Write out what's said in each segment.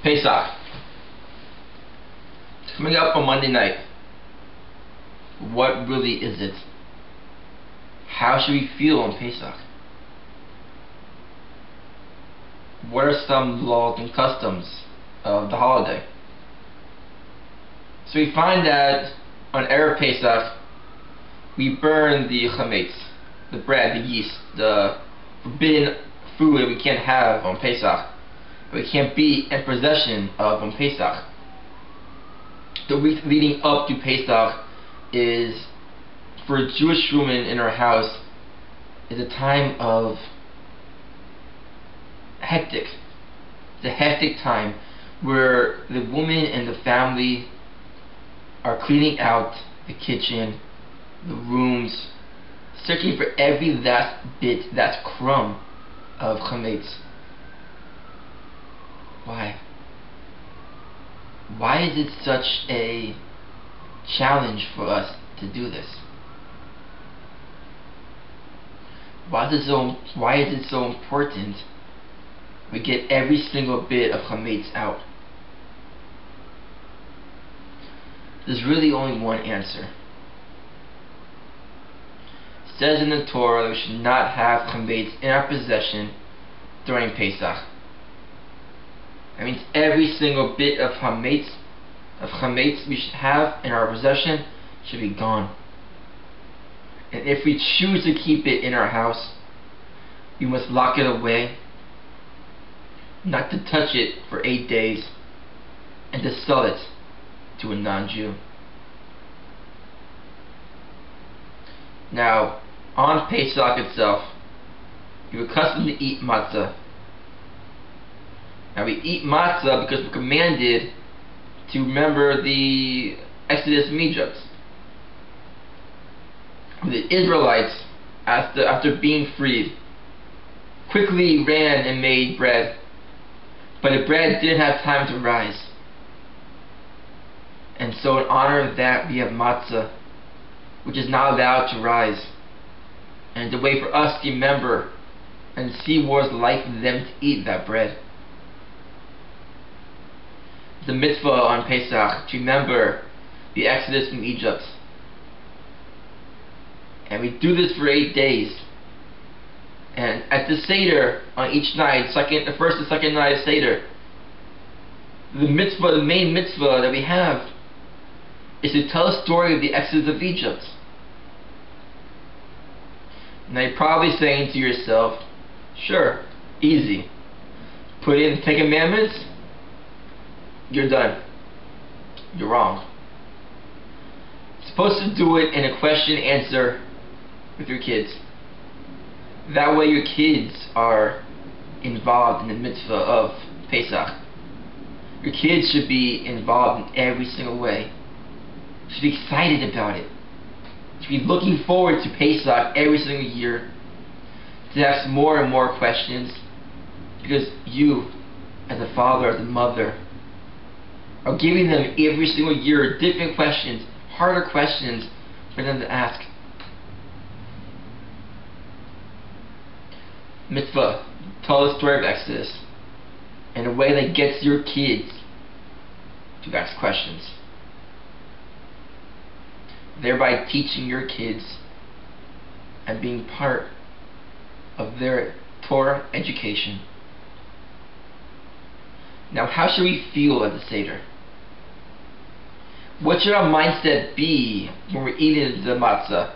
Pesach. It's coming up on Monday night. What really is it? How should we feel on Pesach? What are some laws and customs of the holiday? So we find that on Erev Pesach, we burn the chametz, the bread, the yeast, the forbidden food that we can't have on Pesach, that we can't be in possession of on Pesach. The week leading up to Pesach is, for a Jewish woman in her house, is a time of hectic. It's a hectic time where the woman and the family are cleaning out the kitchen, the rooms, searching for every last bit, that crumb of chametz. Why? Why is it such a challenge for us to do this? Why is it so important we get every single bit of chametz out? There's really only one answer. It says in the Torah that we should not have chametz in our possession during Pesach. That means every single bit of chametz we should have in our possession should be gone. And if we choose to keep it in our house, we must lock it away, not to touch it for 8 days, and to sell it to a non-Jew. Now, on Pesach itself, you're accustomed to eat matzah. Now we eat matzah because we're commanded to remember the Exodus from Egypt. The Israelites, after being freed, quickly ran and made bread, but the bread didn't have time to rise. And so in honor of that, we have matzah, which is not allowed to rise. And it's a way for us to remember and see what it's like for them to eat that bread. It's a mitzvah on Pesach to remember the Exodus from Egypt. And we do this for 8 days. And at the Seder, on each night, the first and second night of Seder, the main mitzvah that we have is to tell a story of the Exodus of Egypt. Now you're probably saying to yourself, sure, easy. Put in the 10 Commandments, you're done. You're wrong. You're supposed to do it in a question answer with your kids. That way your kids are involved in the mitzvah of Pesach. Your kids should be involved in every single way. Should be excited about it. Should be looking forward to Pesach every single year. To ask more and more questions. Because you, as a father, as a mother, are giving them every single year different questions, harder questions for them to ask. Mitzvah, tell the story of Exodus in a way that gets your kids to ask questions, thereby teaching your kids and being part of their Torah education. Now, how should we feel at the Seder? What should our mindset be when we're eating the matzah,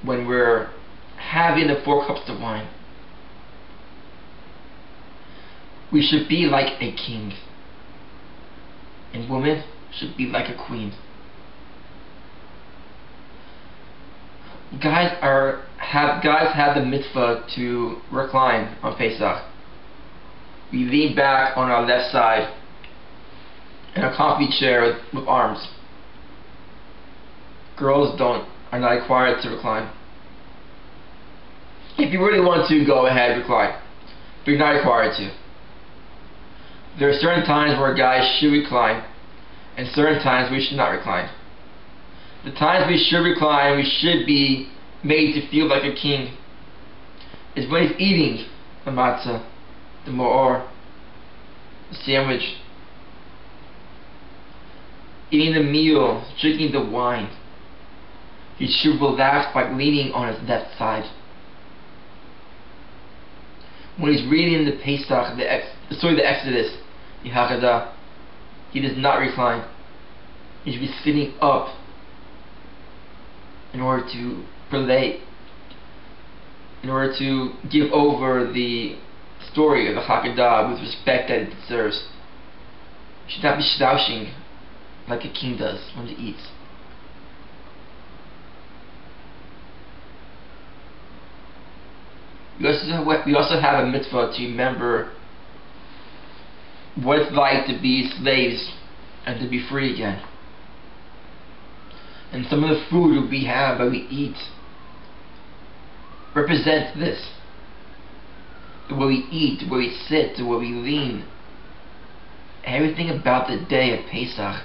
when we're having the 4 cups of wine? We should be like a king, and women should be like a queen. Guys have the mitzvah to recline on Pesach. We lean back on our left side in a comfy chair with arms. Girls are not required to recline. If you really want to, go ahead, recline, but you're not required to. There are certain times where guys should recline, and certain times we should not recline. The times we should recline, we should be made to feel like a king, is when he's eating the matzah, the ma'or, the sandwich, eating the meal, drinking the wine. He should relax by leaning on his left side. When he's reading the Pesach, the story of the Exodus, the Haggadah, he does not recline. He should be sitting up in order to relate, in order to give over the story of the Haggadah with respect that it deserves. He should not be slouching like a king does when he eats. We also have a mitzvah to remember what it's like to be slaves and to be free again. And some of the food we have that we eat represents this. The way we eat, the way we sit, the way we lean. Everything about the day of Pesach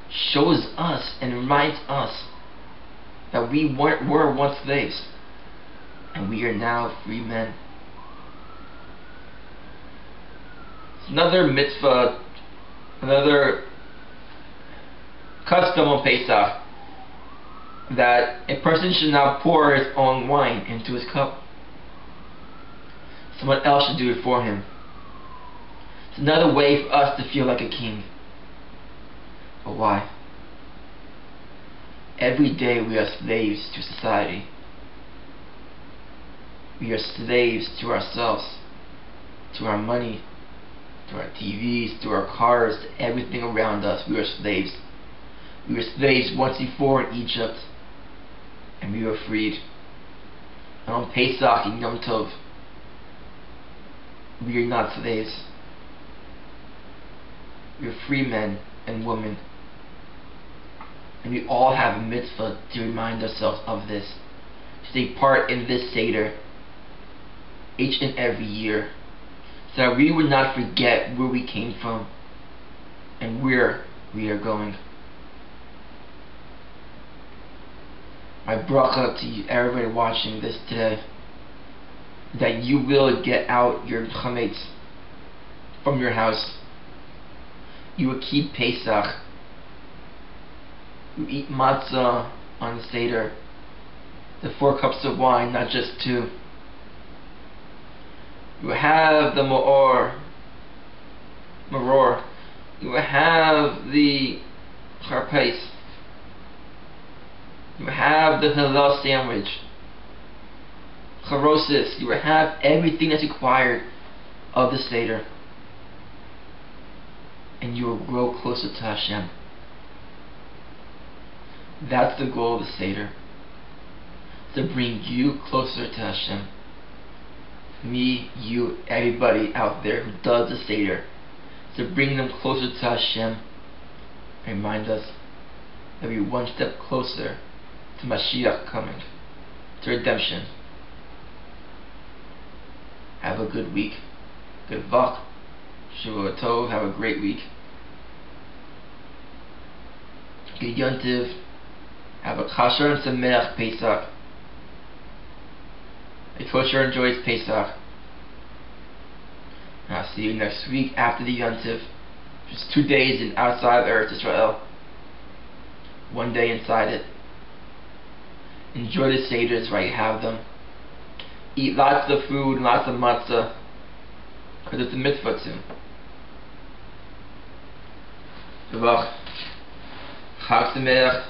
shows us and reminds us that we were once slaves and we are now free men. It's another mitzvah, another custom on Pesach, that a person should not pour his own wine into his cup. Someone else should do it for him. It's another way for us to feel like a king. But why? Every day we are slaves to society. We are slaves to ourselves, to our money, to our TVs, to our cars, to everything around us. We are slaves. We were slaves once before in Egypt, and we were freed. And on Pesach and Yom Tov, we are not slaves. We are free men and women. And we all have a mitzvah to remind ourselves of this, to take part in this Seder each and every year, so that we would not forget where we came from and where we are going. My bracha to you, everybody watching this today, that you will get out your chametz from your house. You will keep Pesach. You eat matzah on the Seder, the 4 cups of wine, not just 2. You will have the maror. You will have the charpais. You will have the halal sandwich. Charosis. You will have everything that's required of the Seder. And you will grow closer to Hashem. That's the goal of the Seder. To bring you closer to Hashem. Me, you, everybody out there who does the Seder. To bring them closer to Hashem. And remind us that we're one step closer to Mashiach coming. To redemption. Have a good week. Good luck. Shavua Tov. Have a great week. Good Yontiv. Have a kosher and sameach Pesach. A kosher enjoys Pesach. And I'll see you next week after the Yontiv. Just 2 days outside of Eretz Israel. 1 day inside it. Enjoy the Seders while you have them. Eat lots of food and lots of matzah, because it's a mitzvah too. Chag Sameach.